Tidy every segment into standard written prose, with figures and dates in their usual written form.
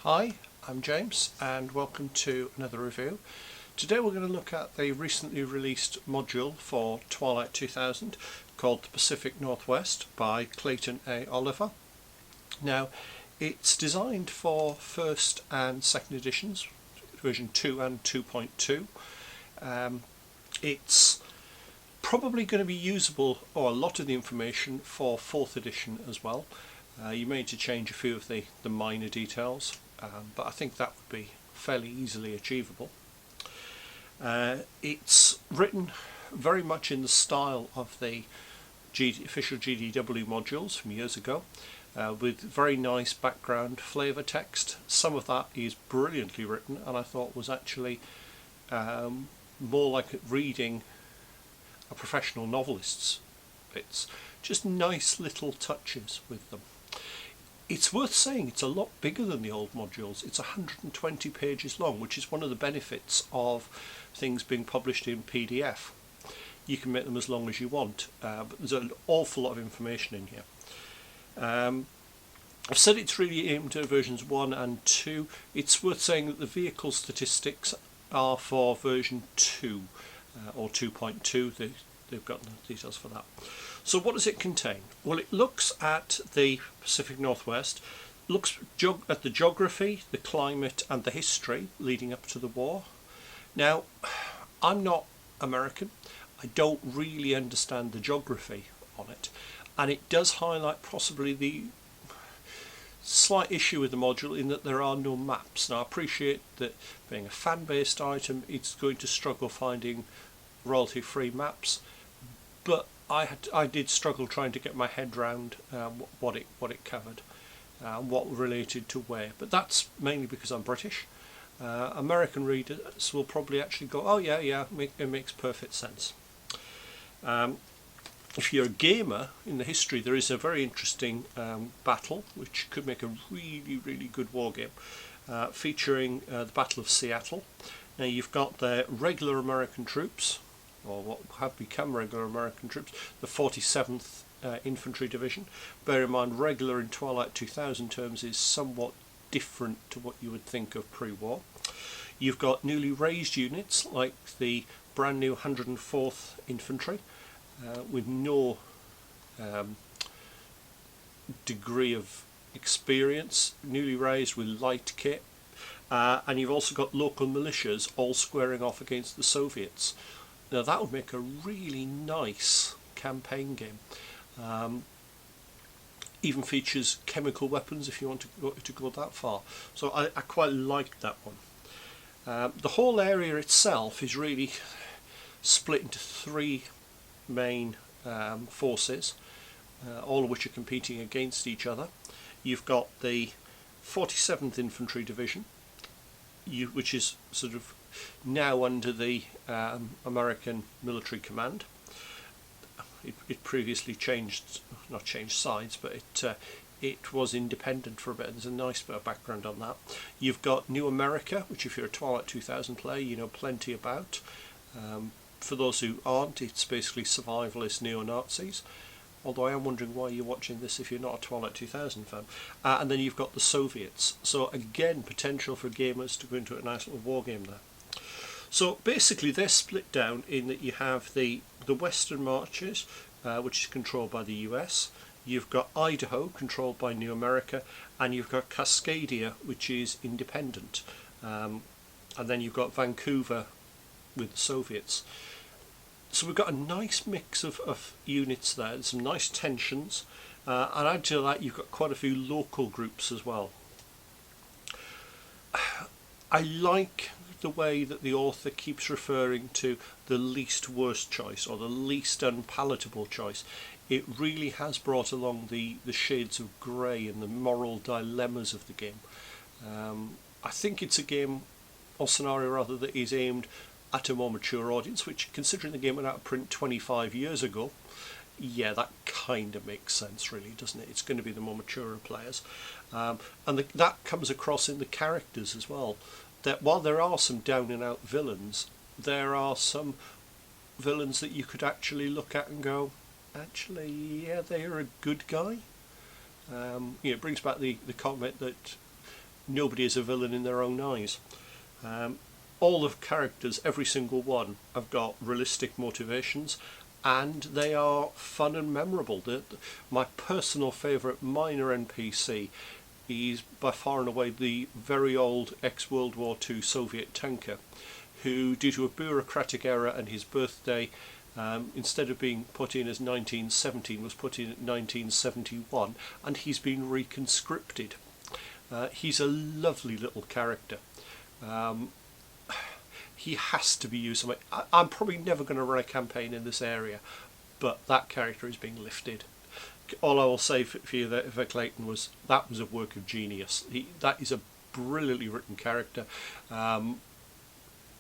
Hi, I'm James and welcome to another review. Today we're going to look at the recently released module for Twilight 2000 called The Pacific Northwest by Clayton A. Oliver. Now, it's designed for first and second editions, version 2 and 2.2. It's probably going to be usable, or a lot of the information, for 4th edition as well. You may need to change a few of the minor details, but I think that would be fairly easily achievable. It's written very much in the style of the official GDW modules from years ago, with very nice background flavour text. Some of that is brilliantly written, and I thought was actually more like reading a professional novelist's bits. Just nice little touches with them. It's worth saying it's a lot bigger than the old modules. It's 120 pages long, which is one of the benefits of things being published in PDF. You can make them as long as you want, but there's an awful lot of information in here. I've said it's really aimed at versions 1 and 2. It's worth saying that the vehicle statistics are for version 2 or 2.2. They've got the details for that. So what does it contain? Well, it looks at the Pacific Northwest, looks at the geography, the climate and the history leading up to the war. Now, I'm not American. I don't really understand the geography on it, and it does highlight possibly the slight issue with the module in that there are no maps. Now, I appreciate that being a fan-based item, it's going to struggle finding royalty-free maps, but I did struggle trying to get my head round what it covered, what related to where. But that's mainly because I'm British. American readers will probably actually go, oh yeah, it makes perfect sense. If you're a gamer, in the history there is a very interesting battle which could make a really good war game, featuring the Battle of Seattle. Now you've got the regular American troops, or what have become regular American troops, the 47th Infantry Division. Bear in mind, regular in Twilight 2000 terms is somewhat different to what you would think of pre-war. You've got newly raised units like the brand new 104th Infantry, with no degree of experience, newly raised with light kit, and you've also got local militias all squaring off against the Soviets. Now that would make a really nice campaign game. Even features chemical weapons if you want to go that far. So I quite like that one. The whole area itself is really split into 3 main forces, all of which are competing against each other. You've got the 47th Infantry Division, which is sort of now under the American military command. It previously not changed sides, but it was independent for a bit. There's a nice bit of background on that. You've got New America, which if you're a Twilight 2000 player, you know plenty about. For those who aren't, it's basically survivalist neo-Nazis. Although I am wondering why you're watching this if you're not a Twilight 2000 fan. And then you've got the Soviets. So again, potential for gamers to go into a nice little war game there. So basically they're split down in that you have the Western Marches, which is controlled by the US. You've got Idaho, controlled by New America, and you've got Cascadia, which is independent. And then you've got Vancouver with the Soviets. So we've got a nice mix of units there. There's some nice tensions, and add to that you've got quite a few local groups as well. I like the way that the author keeps referring to the least worst choice, or the least unpalatable choice. It really has brought along the shades of grey and the moral dilemmas of the game. I think it's a game, or scenario rather, that is aimed at a more mature audience, which, considering the game went out of print 25 years ago, yeah, that kind of makes sense really, doesn't it? It's going to be the more mature players, and that comes across in the characters as well, that while there are some down and out villains, there are some villains that you could actually look at and go, actually, yeah, they're a good guy. It brings back the comment that nobody is a villain in their own eyes. All the characters, every single one, have got realistic motivations, and they are fun and memorable. My personal favourite minor NPC is by far and away the very old ex-World War II Soviet tanker, who, due to a bureaucratic error and his birthday, instead of being put in as 1917, was put in at 1971, and he's been reconscripted. He's a lovely little character. He has to be used. I'm probably never going to run a campaign in this area, but that character is being lifted. All I will say for you there, Clayton, was that was a work of genius. That is a brilliantly written character, and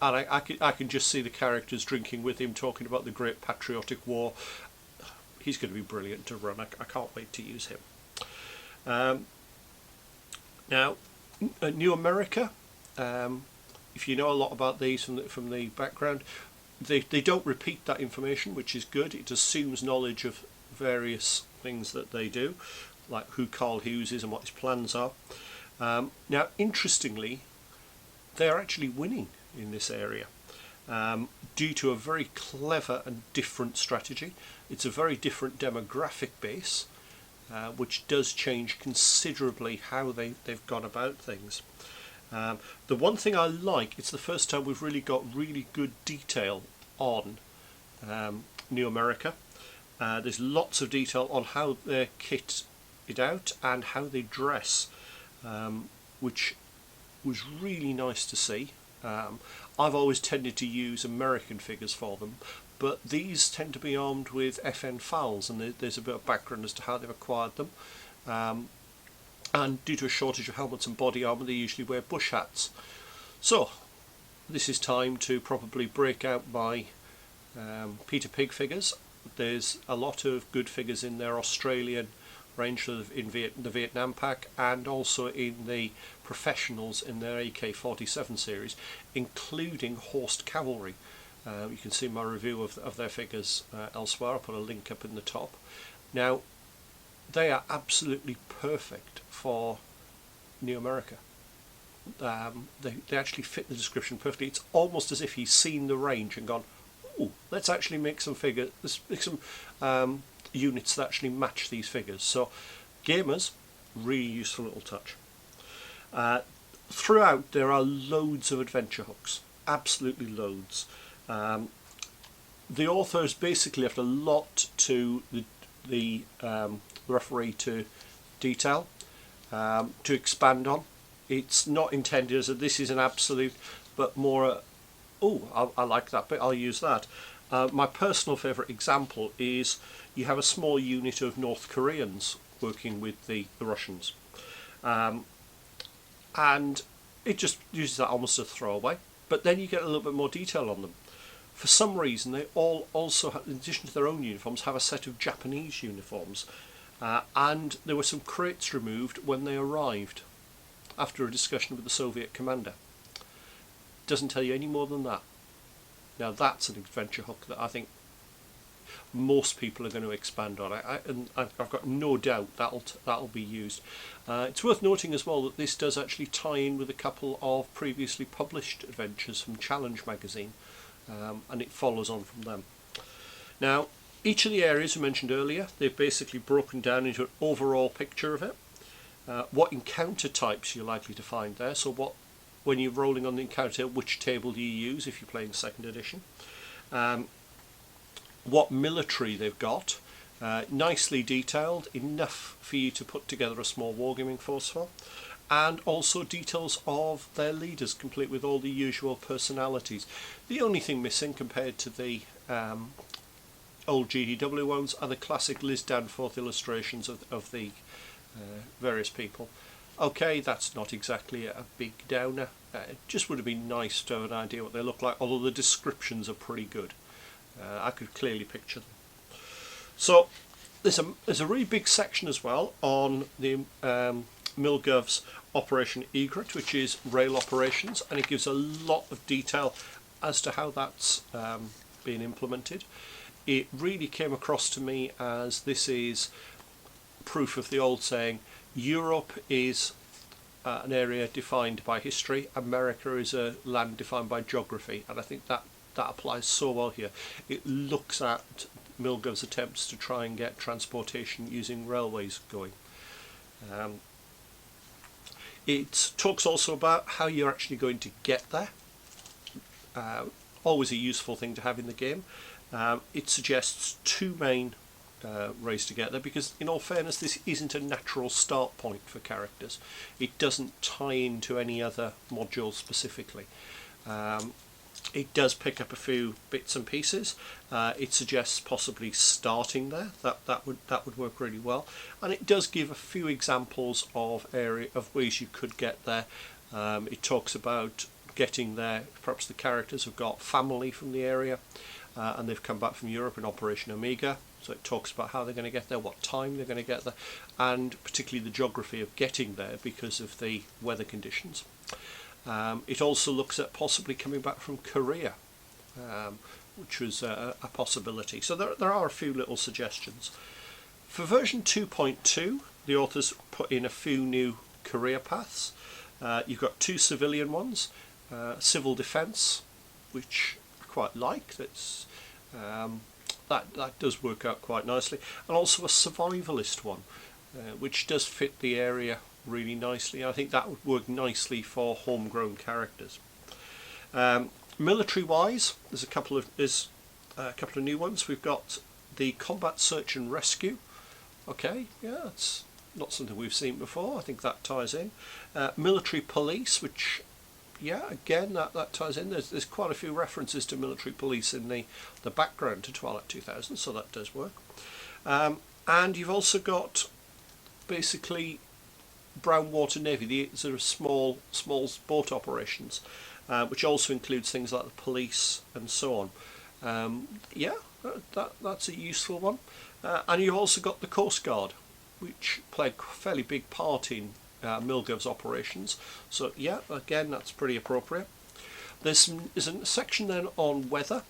I can just see the characters drinking with him, talking about the Great Patriotic War. He's going to be brilliant to run. I can't wait to use him. Now, New America. If you know a lot about these from the background, they don't repeat that information, which is good. It assumes knowledge of various things that they do, like who Carl Hughes is and what his plans are. Now, interestingly, they are actually winning in this area due to a very clever and different strategy. It's a very different demographic base, which does change considerably how they've gone about things. The one thing I like, it's the first time we've really got really good detail on New America. There's lots of detail on how they kit it out and how they dress, which was really nice to see. I've always tended to use American figures for them, but these tend to be armed with FN FALs, and there's a bit of background as to how they've acquired them. And due to a shortage of helmets and body armour, they usually wear bush hats. So this is time to probably break out my Peter Pig figures. There's a lot of good figures in their Australian range, in the Vietnam pack, and also in the professionals in their AK-47 series, including Horsed Cavalry. You can see my review of their figures elsewhere. I'll put a link up in the top. Now, they are absolutely perfect for New America. They actually fit the description perfectly. It's almost as if he's seen the range and gone, "Oh, let's actually make some figures. Let's make some units that actually match these figures." So, gamers, really useful little touch. Throughout, there are loads of adventure hooks, absolutely loads. The authors basically left a lot to the referee to detail, to expand on. It's not intended as this is an absolute, but more I like that bit, I'll use that. My personal favourite example is you have a small unit of North Koreans working with the Russians, and it just uses that almost as a throwaway, but then you get a little bit more detail on them. For some reason, they all also, in addition to their own uniforms, have a set of Japanese uniforms, and there were some crates removed when they arrived after a discussion with the Soviet commander. Doesn't tell you any more than that. Now that's an adventure hook that I think most people are going to expand on. And I've got no doubt that'll be used. It's worth noting as well that this does actually tie in with a couple of previously published adventures from Challenge magazine, and it follows on from them. Now, each of the areas I mentioned earlier, they've basically broken down into an overall picture of it. What encounter types you're likely to find there. So when you're rolling on the encounter, which table do you use if you're playing 2nd edition? What military they've got, nicely detailed, enough for you to put together a small wargaming force for, and also details of their leaders, complete with all the usual personalities. The only thing missing compared to the old GDW ones are the classic Liz Danforth illustrations of the various people. Okay, that's not exactly a big downer. It just would have been nice to have an idea what they look like, although the descriptions are pretty good. I could clearly picture them. So there's a really big section as well on the Milgov's Operation Egret, which is rail operations, and it gives a lot of detail as to how that's being implemented. It really came across to me as this is proof of the old saying, Europe is an area defined by history. America is a land defined by geography, and I think that applies so well here. It looks at Milgov's attempts to try and get transportation using railways going. It talks also about how you're actually going to get there. Always a useful thing to have in the game. It suggests two main ways to get there, because in all fairness this isn't a natural start point for characters. It doesn't tie into any other module specifically. It does pick up a few bits and pieces. It suggests possibly starting there. That would work really well, and it does give a few examples of ways you could get there. It talks about getting there. Perhaps the characters have got family from the area, and they've come back from Europe in Operation Omega. So it talks about how they're going to get there, what time they're going to get there, and particularly the geography of getting there because of the weather conditions. It also looks at possibly coming back from Korea, which was a possibility. So there are a few little suggestions. For version 2.2, the authors put in a few new career paths. You've got two civilian ones, civil defence, which I quite like. That does work out quite nicely, and also a survivalist one, which does fit the area really nicely. I think that would work nicely for homegrown characters. Military wise, there's a couple of new ones. We've got the combat search and rescue. Okay, yeah, it's not something we've seen before. I think that ties in. Military police, which, yeah, again, that ties in. There's quite a few references to military police in the background to Twilight 2000, so that does work. And you've also got basically brown water navy, the sort of small boat operations, which also includes things like the police and so on. Yeah, that's a useful one. And you've also got the Coast Guard, which played a fairly big part in Milgov's operations. So yeah, again, that's pretty appropriate. There's a section then on weather,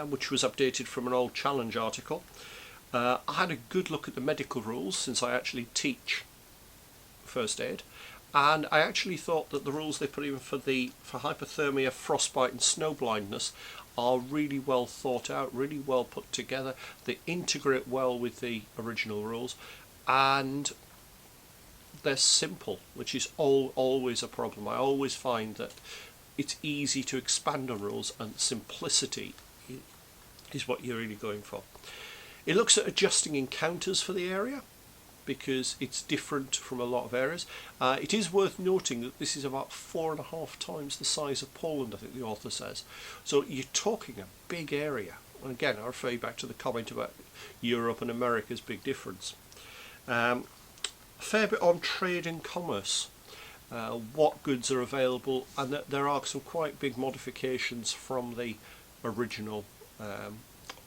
which was updated from an old challenge article. I had a good look at the medical rules, since I actually teach first aid, and I actually thought that the rules they put in for hypothermia, frostbite and snow blindness are really well thought out, really well put together. They integrate well with the original rules, and they're simple, which is always a problem. I always find that it's easy to expand on rules, and simplicity is what you're really going for. It looks at adjusting encounters for the area, because it's different from a lot of areas. It is worth noting that this is about 4.5 times the size of Poland, I think the author says. So you're talking a big area. And again, I refer you back to the comment about Europe and America's big difference. A fair bit on trade and commerce, what goods are available, and there are some quite big modifications from the original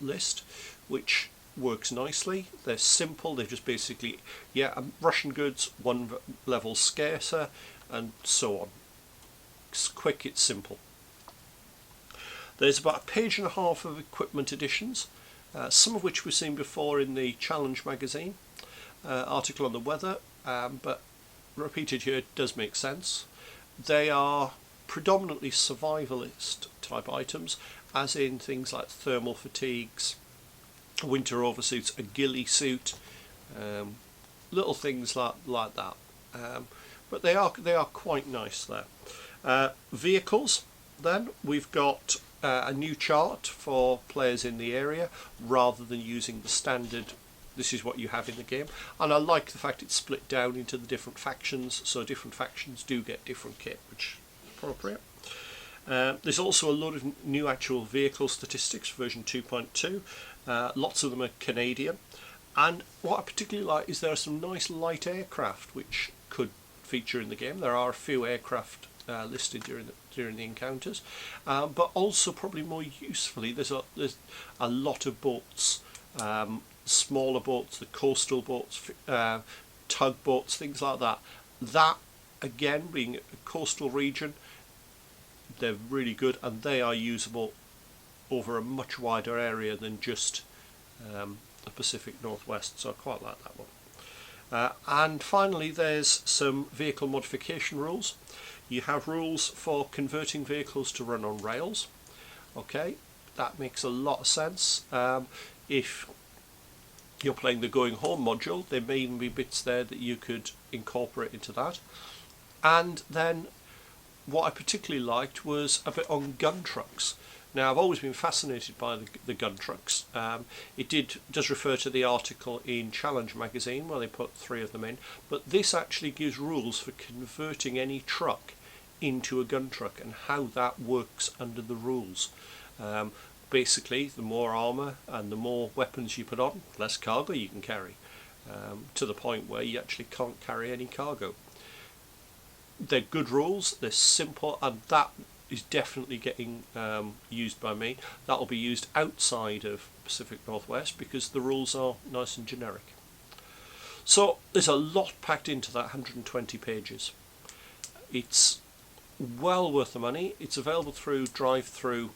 list, which works nicely. They're simple. They're just basically, Russian goods, one level scarcer, and so on. It's quick, it's simple. There's about 1.5 pages of equipment additions, some of which we've seen before in the Challenge magazine article on the weather, but repeated here does make sense. They are predominantly survivalist type items, as in things like thermal fatigues, winter oversuits, a ghillie suit, little things like that. But they are quite nice there. Vehicles, then we've got a new chart for players in the area, rather than using the standard. This is what you have in the game, and I like the fact it's split down into the different factions, so different factions do get different kit, which is appropriate. There's also a lot of new actual vehicle statistics for version 2.2. Lots of them are Canadian, and what I particularly like is there are some nice light aircraft which could feature in the game. There are a few aircraft listed during the encounters, but also probably more usefully, there's a lot of boats, smaller boats, the coastal boats, tugboats, things like that. That, again, being a coastal region, they're really good, and they are usable over a much wider area than just the Pacific Northwest, so I quite like that And finally, there's some vehicle modification rules. You have rules for converting vehicles to run on rails. Okay, that makes a lot of sense. If you're playing the going home module, there may even be bits there that you could incorporate into that. And then what I particularly liked was a bit on gun trucks. Now, I've always been fascinated by the gun trucks. It does refer to the article in Challenge magazine where they put 3 of them in, but this actually gives rules for converting any truck into a gun truck and how that works under the rules. Basically, the more armour and the more weapons you put on, the less cargo you can carry, to the point where you actually can't carry any cargo. They're good rules, they're simple, and that is definitely getting used by me. That will be used outside of Pacific Northwest because the rules are nice and generic. So there's a lot packed into that 120 pages. It's well worth the money. It's available through Drive-Thru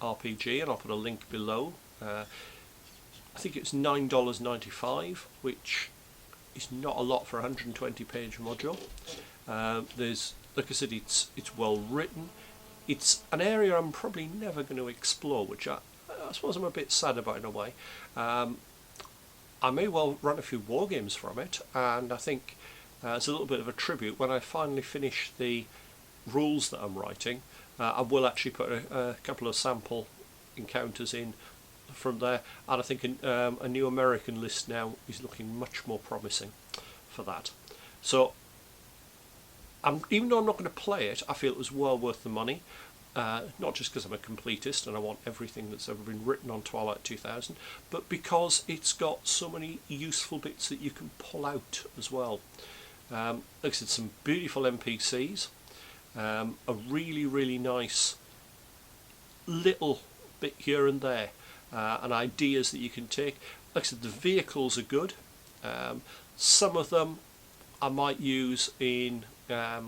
RPG, and I'll put a link below. I think it's $9.95, which is not a lot for a 120 page module. There's, like I said, it's well written. It's an area I'm probably never going to explore, which I suppose I'm a bit sad about in a way. I may well run a few war games from it, and I think it's a little bit of a tribute. When I finally finish the rules that I'm writing, I will actually put a couple of sample encounters in from there, and I think a new American list now is looking much more promising for that. So even though I'm not going to play it, I feel it was well worth the money, not just because I'm a completist and I want everything that's ever been written on Twilight 2000, but because it's got so many useful bits that you can pull out as well. Like I said, some beautiful NPCs, a really nice little bit here and there, and ideas that you can take. Like I said, the vehicles are good. Some of them I might use in a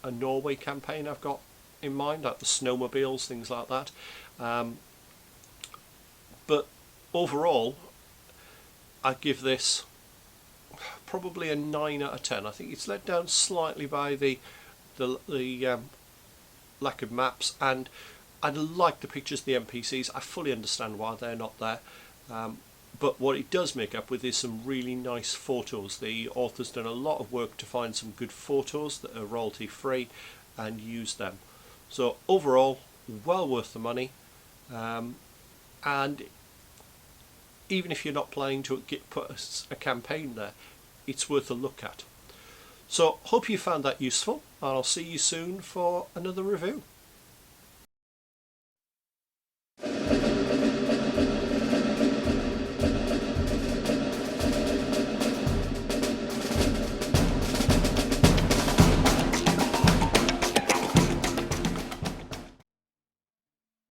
Norway campaign I've got in mind, like the snowmobiles, things like that. But overall, I'd give this probably a 9 out of 10. I think it's let down slightly by the lack of maps, and I like the pictures of the NPCs. I fully understand why they're not there, but what it does make up with is some really nice photos. The author's done a lot of work to find some good photos that are royalty free and use them. So overall, well worth the money, and even if you're not planning to put a campaign there, it's worth a look at. So hope you found that useful, and I'll see you soon for another review.